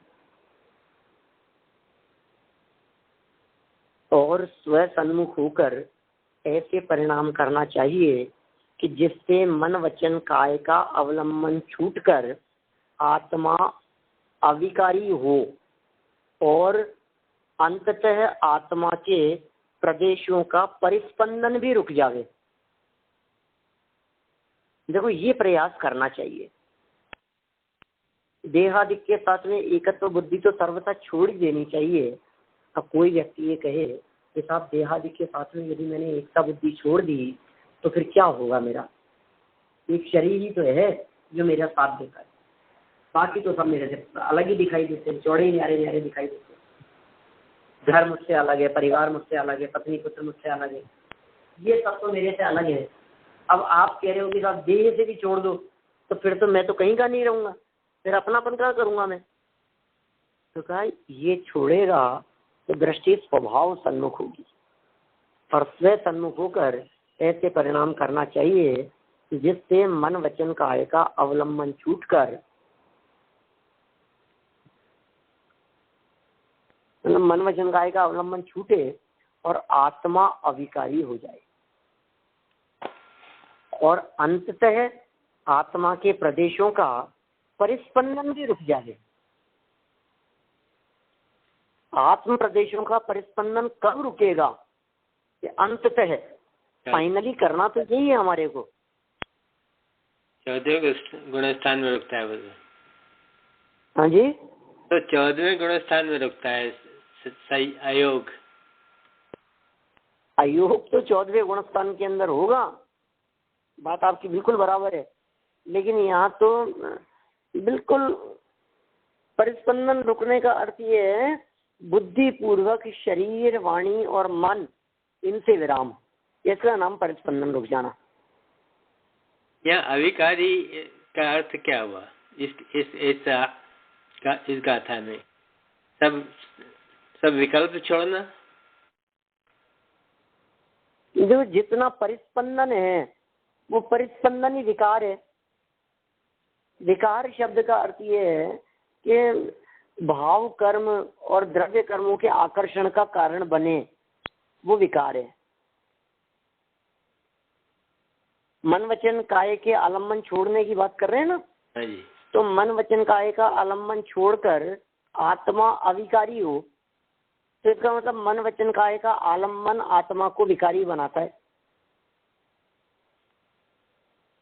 S1: और स्व सन्मुख होकर ऐसे परिणाम करना चाहिए कि जिससे मन वचन काय का अवलंबन छूटकर आत्मा अविकारी हो और अंततः आत्मा के प्रदेशों का परिस्पंदन भी रुक जावे। देखो ये प्रयास करना चाहिए। देहादिक के साथ में एकत्व बुद्धि तो सर्वथा छोड़ ही देनी चाहिए। अब कोई व्यक्ति ये कहे कि साहब देहादिक के साथ में यदि मैंने एकता बुद्धि छोड़ दी तो फिर क्या होगा? मेरा एक शरीर ही तो है जो मेरा साथ देता है, बाकी तो सब मेरे से अलग ही दिखाई देते हैं, चौड़े न्यारे न्यारे दिखाई देते हैं। घर मुझसे अलग है, परिवार मुझसे अलग है, पत्नी पुत्र मुझसे अलग है, ये सब तो मेरे से अलग है। अब आप कह रहे हो कि साहब देह से भी छोड़ दो तो फिर तो मैं तो कहीं का नहीं रहूंगा, फिर अपनापन क्या करूंगा मैं? तो कहा ये छोड़ेगा तो दृष्टि स्वभाव सन्मुख होगी और स्व सन्मुख होकर ऐसे परिणाम करना चाहिए जिससे मन वचन काय का अवलंबन छूटकर, मन वचन काय का अवलंबन छूटे और आत्मा अविकारी हो जाए और अंततः आत्मा के प्रदेशों का परिस्पंदन भी रुक जाए। आत्म प्रदेशों का परिस्पंदन कब रुकेगा? कि अंततः फाइनली करना तो यही है हमारे को।
S2: 14वें गुणस्थान में रुकता है वो।
S1: हाँ जी,
S2: तो 14वें गुणस्थान में रुकता है सही अयोग।
S1: अयोग तो 14वें गुणस्थान के अंदर होगा, बात आपकी बिल्कुल बराबर है। लेकिन यहाँ तो बिल्कुल परिस्पंदन रुकने का अर्थ ये है बुद्धि पूर्वक शरीर वाणी और मन इनसे विराम, इसका नाम परिस्पंदन रुक जाना।
S2: यह अविकारी का अर्थ क्या हुआ इस गाथा में? सब विकल्प छोड़ना।
S1: जो जितना परिस्पंदन है वो परिस्पंदन ही विकार है। विकार शब्द का अर्थ ये है कि भाव कर्म और द्रव्य कर्मों के आकर्षण का कारण बने, वो विकार है। मन वचन काय के आलम्बन छोड़ने की बात कर रहे हैं ना?
S2: जी।
S1: तो मन वचन काय का आलम्बन छोड़कर आत्मा अविकारी हो तो इसका मतलब मन वचन काय का आलम्बन आत्मा को विकारी बनाता है।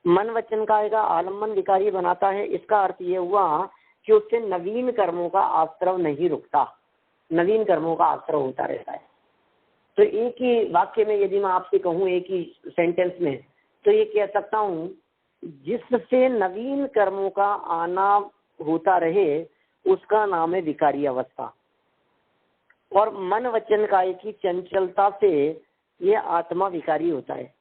S1: मन वचन काय का आलम्बन विकारी बनाता है, इसका अर्थ ये हुआ कि उससे नवीन कर्मों का आश्रव नहीं रुकता, नवीन कर्मों का आश्रव होता रहता है। तो एक ही वाक्य में यदि मैं आपसे कहूँ, एक ही सेंटेंस में, तो ये कह सकता हूँ जिससे नवीन कर्मों का आना होता रहे उसका नाम है विकारी अवस्था। और मन वचन काय की चंचलता से ये आत्मा विकारी होता है।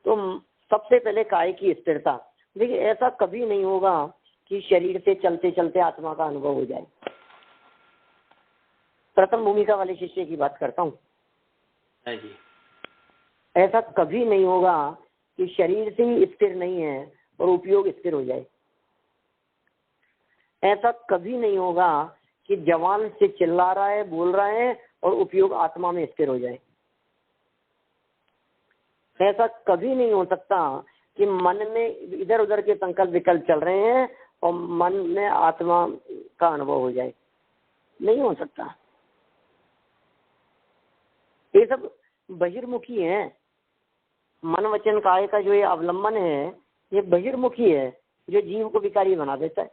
S1: तो सबसे पहले काय की स्थिरता। देखिए ऐसा कभी नहीं होगा कि शरीर से चलते चलते आत्मा का अनुभव हो जाए। प्रथम भूमिका वाले शिष्य की बात करता हूँ।
S2: जी।
S1: ऐसा कभी नहीं होगा कि शरीर से ही स्थिर नहीं है और उपयोग स्थिर हो जाए। ऐसा कभी नहीं होगा कि जवान से चिल्ला रहा है, बोल रहा है और उपयोग आत्मा में स्थिर हो जाए। ऐसा कभी नहीं हो सकता कि मन में इधर उधर के संकल्प विकल्प चल रहे हैं और मन में आत्मा का अनुभव हो जाए, नहीं हो सकता। ये सब बहिर्मुखी है। मन वचन काया का जो ये अवलंबन है, ये बहिर्मुखी है, जो जीव को विकारी बना देता है।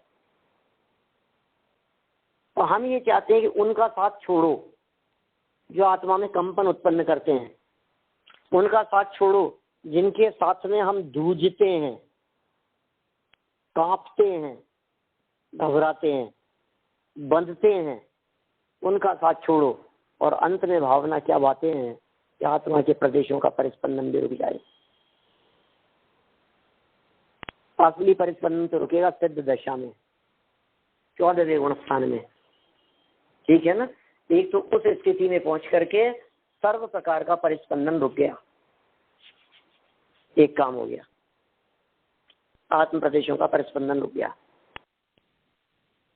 S1: तो हम ये चाहते हैं कि उनका साथ छोड़ो जो आत्मा में कंपन उत्पन्न करते हैं, उनका साथ छोड़ो जिनके साथ में हम जूझते हैं, कांपते हैं, घबराते हैं, बंधते हैं, उनका साथ छोड़ो। और अंत में भावना क्या बातें हैं कि आत्मा के प्रदेशों का परिस्पंदन भी रुक जाए। असली परिस्पंदन तो रुकेगा सिद्ध दशा में, 14वें गुण स्थान में, ठीक है ना। एक तो उस स्थिति में पहुंच करके सर्व प्रकार का परिस्पंदन रुक गया, एक काम हो गया, आत्म प्रदेशों का परिस्पंदन रुक गया।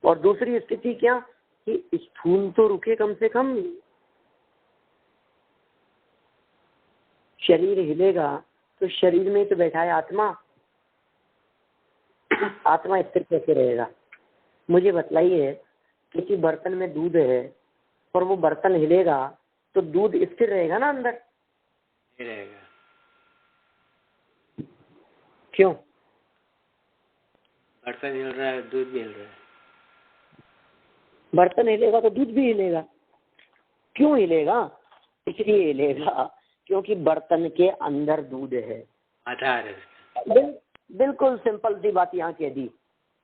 S1: और दूसरी स्थिति क्या कि स्थूल तो रुके, कम से कम शरीर हिलेगा तो शरीर में तो बैठा है आत्मा, आत्मा स्थिर कैसे रहेगा? मुझे बतलाइए, किसी बर्तन में दूध है और वो बर्तन हिलेगा तो दूध स्थिर रहेगा ना अंदर?
S2: रहेगा।
S1: क्यों?
S2: बर्तन हिल रहा है, दूध भी हिल रहा है।
S1: बर्तन हिलेगा तो दूध भी हिलेगा। क्यों हिलेगा? इसलिए हिलेगा क्योंकि बर्तन के अंदर दूध है,
S2: आधार है।
S1: बिल्कुल सिंपल सी बात यहाँ कह दी।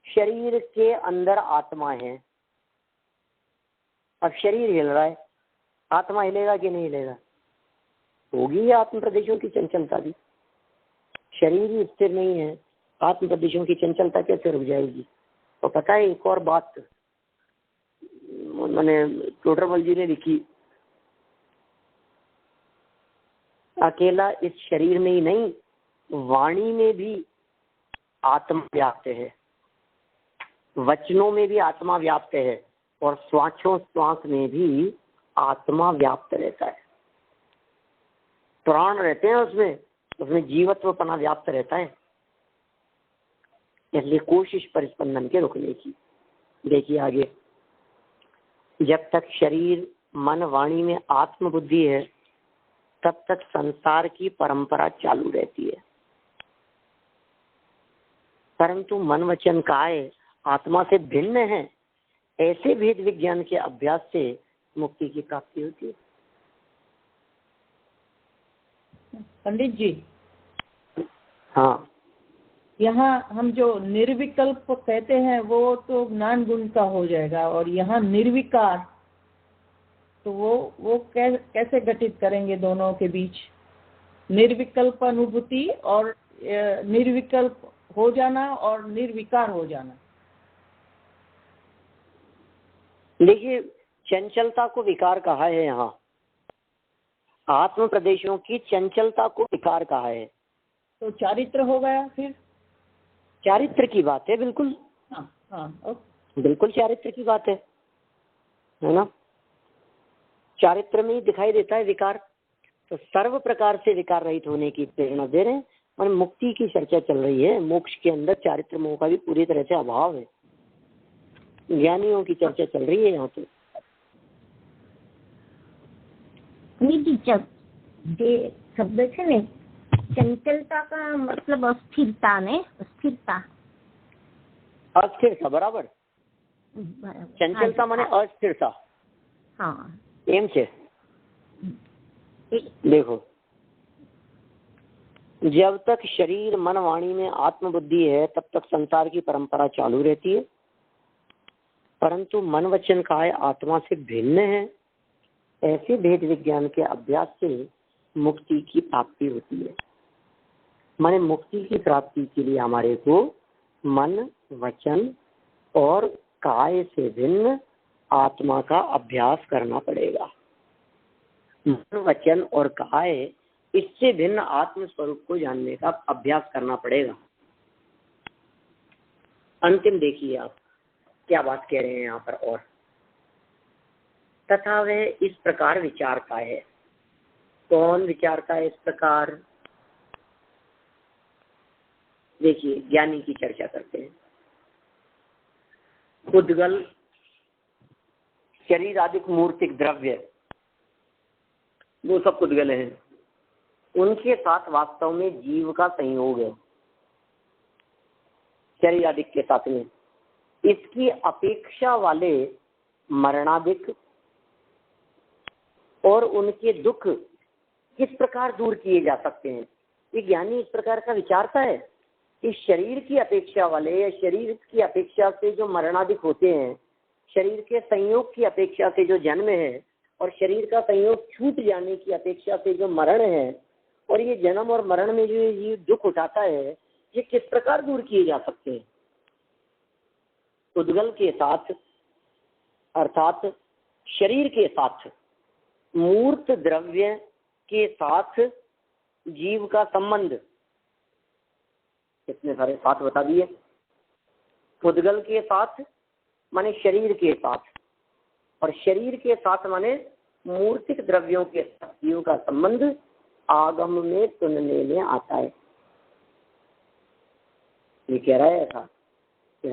S1: शरीर के अंदर आत्मा है, अब शरीर हिल रहा है, आत्मा हिलेगा कि नहीं हिलेगा? होगी आत्म प्रदेशों की चंचलता भी। शरीर ही स्थिर नहीं है, आत्म प्रदेशों की चंचलता कैसे रुक जाएगी? तो पता है एक और बात मैंने टोडरमल जी ने लिखी, अकेला इस शरीर में ही नहीं, वाणी में भी आत्मा व्याप्त है, वचनों में भी आत्मा व्याप्त है और श्वासोच्छ्वास में भी आत्मा व्याप्त रहता है। प्राण रहते हैं उसमें, उसमें जीवत्वपना व्याप्त रहता है। इसलिए कोशिश परिस्पंदन के रुकने की। देखिए आगे, जब तक शरीर मन वाणी में आत्म बुद्धि है तब तक संसार की परंपरा चालू रहती है, परंतु मन वचन काया आत्मा से भिन्न है, ऐसे भेद विज्ञान के अभ्यास से मुक्ति की प्राप्ति होती है।
S5: पंडित जी,
S1: हाँ,
S5: यहाँ हम जो निर्विकल्प कहते हैं वो तो ज्ञान गुण का हो जाएगा, और यहाँ निर्विकार, तो वो कैसे घटित करेंगे दोनों के बीच? निर्विकल्प अनुभूति और निर्विकल्प हो जाना और निर्विकार हो जाना।
S1: देखिए, चंचलता को विकार कहा है, यहाँ आत्म प्रदेशों की चंचलता को विकार कहा है।
S5: तो चारित्र हो गया फिर?
S1: चारित्र की बात है, बिल्कुल।
S5: हाँ हाँ,
S1: बिल्कुल चारित्र की बात है ना। चारित्र में ही दिखाई देता है विकार। तो सर्व प्रकार से विकार रहित होने की प्रेरणा दे रहे हैं और मुक्ति की चर्चा चल रही है। मोक्ष के अंदर चारित्र मोह का भी पूरी तरह से अभाव है, ज्ञानियों की चर्चा चल रही है यहाँ पे।
S6: शब्द છે ને चंचलता का मतलब अस्थिरता ने, अस्थिरता,
S1: अस्थिरता बराबर। चंचलता माने अस्थिरता।
S6: हाँ,
S1: एम छे। देखो, जब तक शरीर मन वाणी में आत्मबुद्धि है तब तक संसार की परंपरा चालू रहती है, परंतु मन वचन काया आत्मा से भिन्न है, ऐसे भेद विज्ञान के अभ्यास से मुक्ति की प्राप्ति होती है। माने मुक्ति की प्राप्ति के लिए हमारे को मन वचन और काय से भिन्न आत्मा का अभ्यास करना पड़ेगा। मन वचन और काय इससे भिन्न आत्म स्वरूप को जानने का अभ्यास करना पड़ेगा। अंतिम देखिए आप क्या बात कह रहे हैं यहाँ पर। और तथा वह इस प्रकार विचारता है। कौन विचारता है इस प्रकार? देखिए ज्ञानी की चर्चा करते हैं। उद्गल शरीर आदि मूर्तिक द्रव्य, वो सब उद्गल हैं, उनके साथ वास्तव में जीव का संयोग है। शरीर आदि के साथ में इसकी अपेक्षा वाले मरणादिक और उनके दुख किस प्रकार दूर किए जा सकते हैं, ये ज्ञानी इस प्रकार का विचारता है कि शरीर की अपेक्षा वाले या शरीर की अपेक्षा से जो मरणादिक होते हैं, शरीर के संयोग की अपेक्षा से जो जन्म है और शरीर का संयोग छूट जाने की अपेक्षा से जो मरण है, और ये जन्म और मरण में जो ये दुख उठाता है, ये किस प्रकार दूर किए जा सकते हैं? उद्गल के साथ अर्थात शरीर के साथ मूर्त द्रव्य के साथ जीव का संबंध, कितने सारे साथ बता दिए। उद्गल के साथ माने शरीर के साथ, और शरीर के साथ माने मूर्तिक द्रव्यों के साथ जीव का संबंध आगम में सुनने में आता है। ये कह रहा है ऐसा,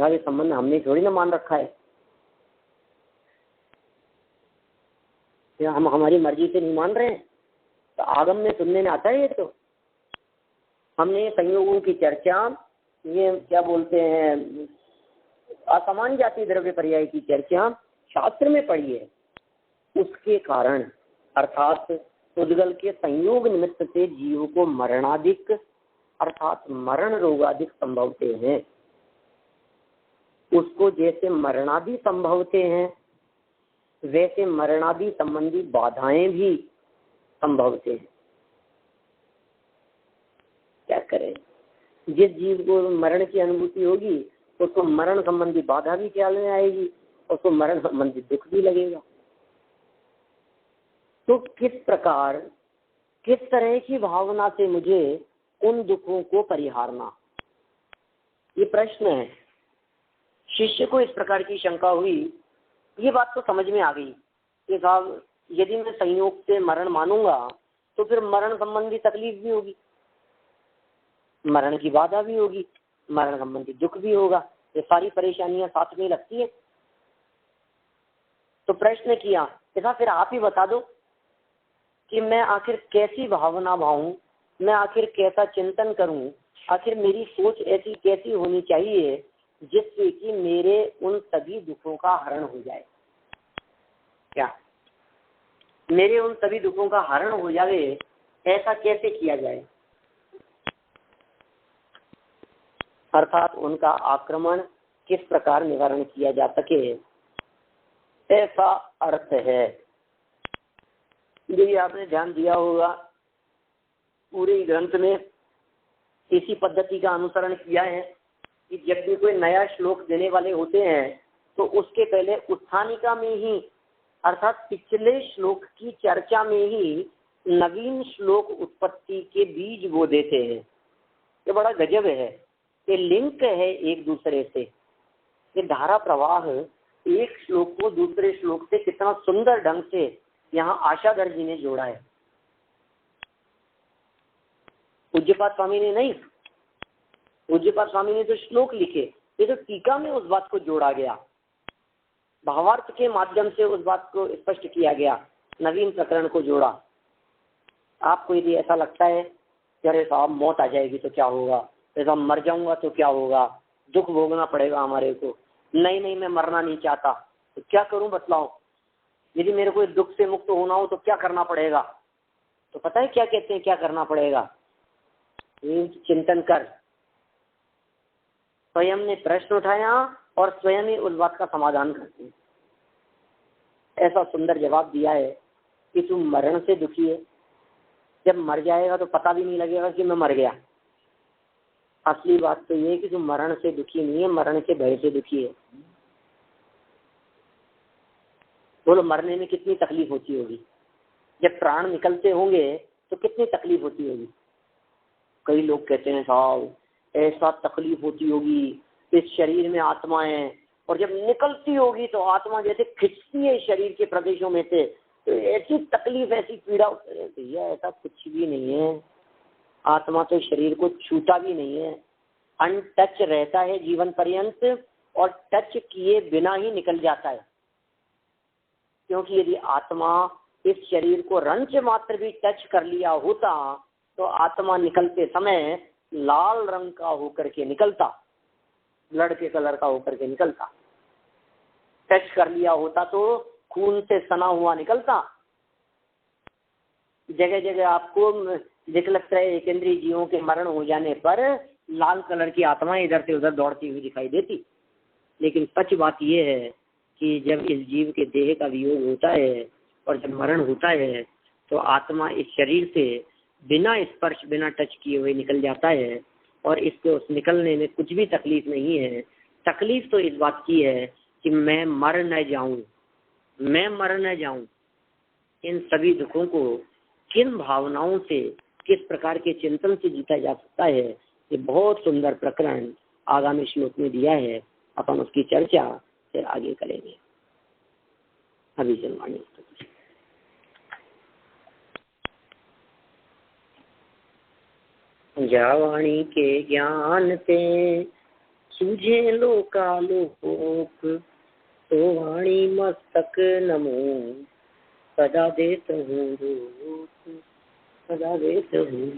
S1: ये संबंध हमने थोड़ी ना मान रखा है, या हम हमारी मर्जी से नहीं मान रहे हैं, तो आगम में सुनने में आता है। ये तो हमने संयोगों की चर्चा, ये क्या बोलते हैं, असमान जाति द्रव्य पर्याय की चर्चा शास्त्र में पढ़ी है। उसके कारण अर्थात उद्गल के संयोग निमित्त से जीव को मरणादिक अर्थात मरण रोगादिक संभवते हैं। उसको जैसे मरणादि संभवते हैं, वैसे मरणादि संबंधी बाधाएं भी संभवते हैं। क्या करें, जिस जीव को मरण की अनुभूति होगी उसको मरण संबंधी बाधा भी ख्याल में आएगी, उसको मरण संबंधी दुख भी लगेगा। तो किस प्रकार, किस तरह की भावना से मुझे उन दुखों को परिहारना, ये प्रश्न है। शिष्य को इस प्रकार की शंका हुई, ये बात तो समझ में आ गई कि साहब यदि मैं संयोग से मरण मानूंगा तो फिर मरण संबंधी तकलीफ भी होगी, मरण की बाधा भी होगी, मरण संबंधी दुख भी होगा, ये सारी परेशानियां साथ में लगती है। तो प्रश्न किया, फिर आप ही बता दो कि मैं आखिर कैसी भावना भाऊं, मैं आखिर कैसा चिंतन करूं, आखिर मेरी सोच ऐसी कैसी होनी चाहिए जिससे कि मेरे उन सभी दुखों का हरण हो जाए। क्या मेरे उन सभी दुखों का हरण हो जाए, ऐसा कैसे किया जाए? अर्थात उनका आक्रमण किस प्रकार निवारण किया जा सके, ऐसा अर्थ है। यदि आपने ध्यान दिया होगा, पूरे ग्रंथ में इसी पद्धति का अनुसरण किया है कि जब भी कोई नया श्लोक देने वाले होते हैं तो उसके पहले उत्थानिका में ही अर्थात पिछले श्लोक की चर्चा में ही नवीन श्लोक उत्पत्ति के बीज वो देते हैं। ये बड़ा गजब है, ये लिंक है एक दूसरे से, ये धारा प्रवाह एक श्लोक को दूसरे श्लोक से कितना सुंदर ढंग से यहाँ आशाधर जी ने जोड़ा है। पूज्यपाद स्वामी ने नहीं, पूज्यपाद स्वामी ने तो श्लोक लिखे, ये तो टीका में उस बात को जोड़ा गया, भावार्थ के माध्यम से उस बात को स्पष्ट किया गया, नवीन प्रकरण को जोड़ा। आपको यदि ऐसा लगता है कि अरे साहब मौत आ जाएगी तो क्या होगा, ऐसा मर जाऊंगा तो क्या होगा, दुख भोगना पड़ेगा हमारे को, नहीं नहीं मैं मरना नहीं चाहता, तो क्या करूं बतलाओ, यदि मेरे को दुख से मुक्त होना हो तो क्या करना पड़ेगा? तो पता है क्या कहते हैं, क्या करना पड़ेगा? चिंतन कर। स्वयं ने प्रश्न उठाया और स्वयं ही उस बात का समाधान करते हैं। ऐसा सुंदर जवाब दिया है कि तू मरण से दुखी है, जब मर जाएगा तो पता भी नहीं लगेगा कि मैं मर गया। असली बात तो ये है कि तू मरण से दुखी नहीं है, मरण के भय से दुखी है। बोलो मरने में कितनी तकलीफ होती होगी, जब प्राण निकलते होंगे तो कितनी तकलीफ होती होगी। कई लोग कहते हैं साहब ऐसा तकलीफ होती होगी, इस शरीर में आत्मा है और जब निकलती होगी तो आत्मा जैसे खिंचती है शरीर के प्रदेशों में से, तो ऐसी तकलीफ ऐसी पीड़ा। भैया ऐसा कुछ भी नहीं है, आत्मा तो शरीर को छूता भी नहीं है, अनटच रहता है जीवन पर्यंत और टच किए बिना ही निकल जाता है। क्योंकि यदि आत्मा इस शरीर को रंच मात्र भी टच कर लिया होता तो आत्मा निकलते समय लाल रंग का होकर के निकलता, ब्लड के कलर का होकर के निकलता। टच कर लिया होता तो खून से सना हुआ निकलता। जगह जगह आपको दिख लगता है एक इंद्रिय जीवों के मरण हो जाने पर लाल कलर की आत्माएं इधर से उधर दौड़ती हुई दिखाई देती। लेकिन सच बात यह है कि जब इस जीव के देह का वियोग होता है और जब मरण होता है तो आत्मा इस शरीर से बिना स्पर्श बिना टच किए हुए निकल जाता है और इसको उस निकलने में कुछ भी तकलीफ नहीं है। तकलीफ तो इस बात की है कि मैं मर न जाऊं, मैं मर न जाऊं। इन सभी दुखों को किन भावनाओं से, किस प्रकार के चिंतन से जीता जा सकता है, ये बहुत सुंदर प्रकरण आगामी श्लोक में दिया है। अपन उसकी चर्चा फिर आगे करेंगे। अभी जनवाणी जावाणी के ज्ञान से सूझे लोकालोक, तो वाणी मस्तक नमो सदा देत हूँ, सदा देत हूँ।